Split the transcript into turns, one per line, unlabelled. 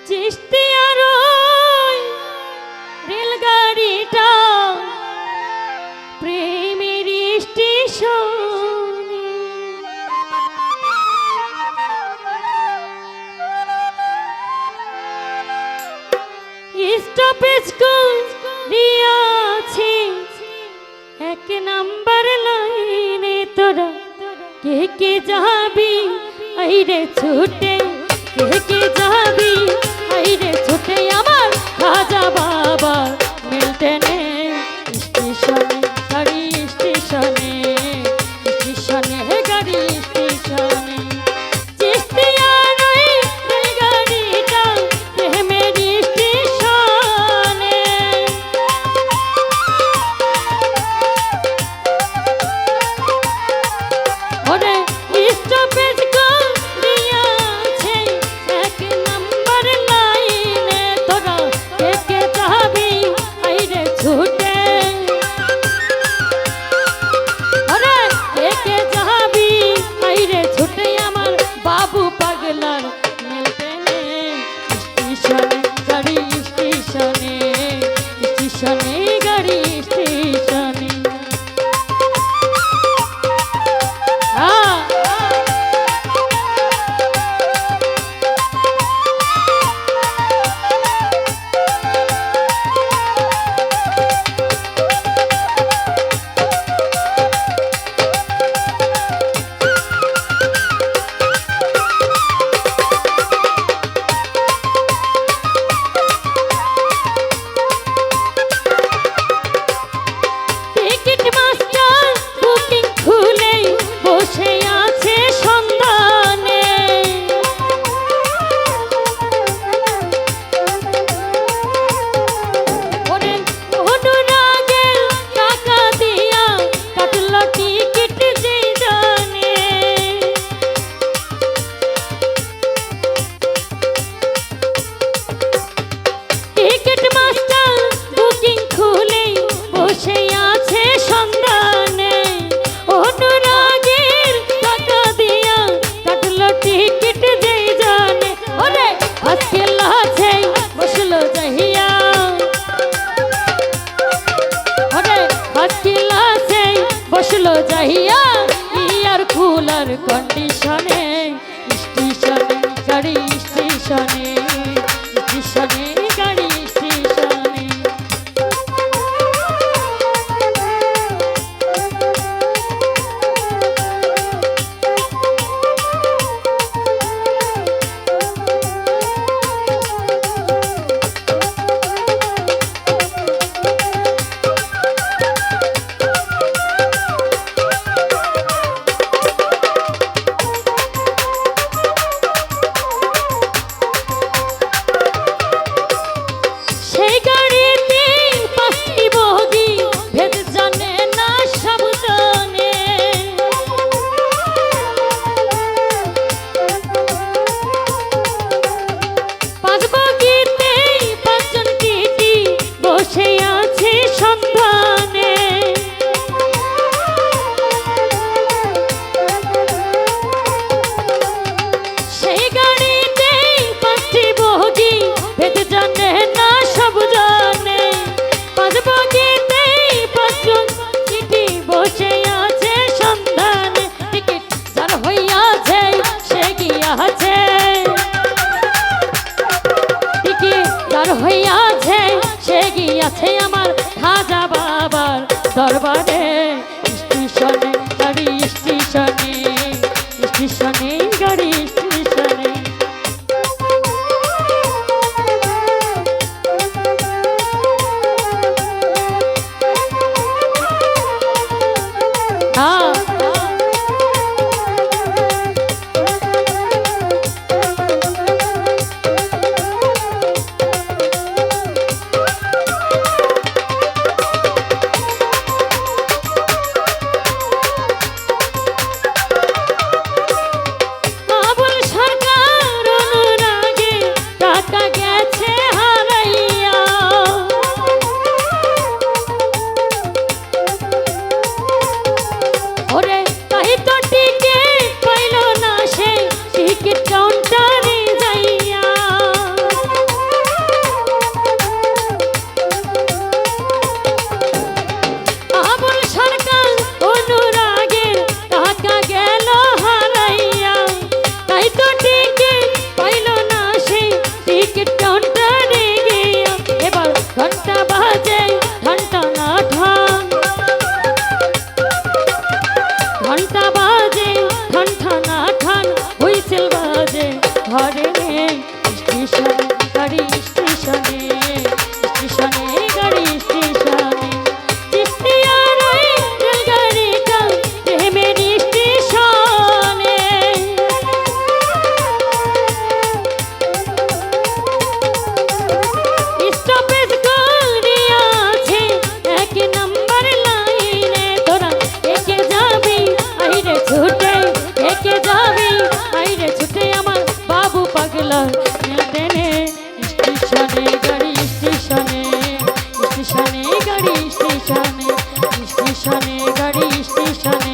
চিস্তিয়ার ওই রেলগাড়িটা প্রেমের স্টেশনে স্টপেজ করিয়াছি এক নাম্বার লাইনে তোরা কে কে যাবি আইরে ছুটে কে কে যাবি আইরে ছুটে আমার খাজা বাবা মিলতেনে স্টেশনে গাড়ি স্টেশনে স্টেশনে গাড়ি স্টেশনে চিস্তিয়ার ওই রেলগাড়িটা প্রেমের স্টেশনে ওরে স্টপেজ করিয়াছে এক নাম্বার লাইনে তোরা কে কে যাবি আইরে ছুটে ওরে কে কে যাবি আইরে ছুটে আমার বাবু পাগলার মিলতেনে স্টেশনে গাড়ি স্টেশনে স্টেশনে গাড়ি স্টেশনে টিকিট মাস্টার বুকিং খুলে বসে আছে সন্ধানে ওরে অনুরাগের টাকা দিয়া কাটল টিকিট যে জানে টিকিট মাস্টার বুকিং খুলে বসে আছে সন্ধানে অনুরাগের টাকা দিয়া কাটলো টিকিট যে জানে ওরে আজকে লাছে বসলো যাহিয়া ওরে আজকে লাছে বসলো যাহিয়া ইয়ার কুলার কন্ডিশনে স্টেশনে গাড়ি স্টেশনে স্টেশনে গাড়ি স্টেশনে সেই গাড়িতে পাঁচটি বগি ভেদ জানে না সাবধানে পাঁচ বগিতে পাঁচজন টিটি বসে আছে সন্ধানে সেই গাড়িতে পাঁচটি বগি ভেদ জানে না সব জানে পাঁচ বগিতে পাঁচজন টিটি বসে আছে সন্ধানে টিকিট যার হইয়াছে সে গিয়াছে টিকিট যার হইয়াছে সে গিয়াছে আমার খাজা বাবার দরবারে স্টেশনে গাড়ি স্টেশনে স্টেশনে গাড়ি স্টেশনে আবুল সরকার স্টেশনে গাড়ি স্টেশনে স্টেশনে গাড়ি স্টেশনে স্টেশনে গাড়ি স্টেশনে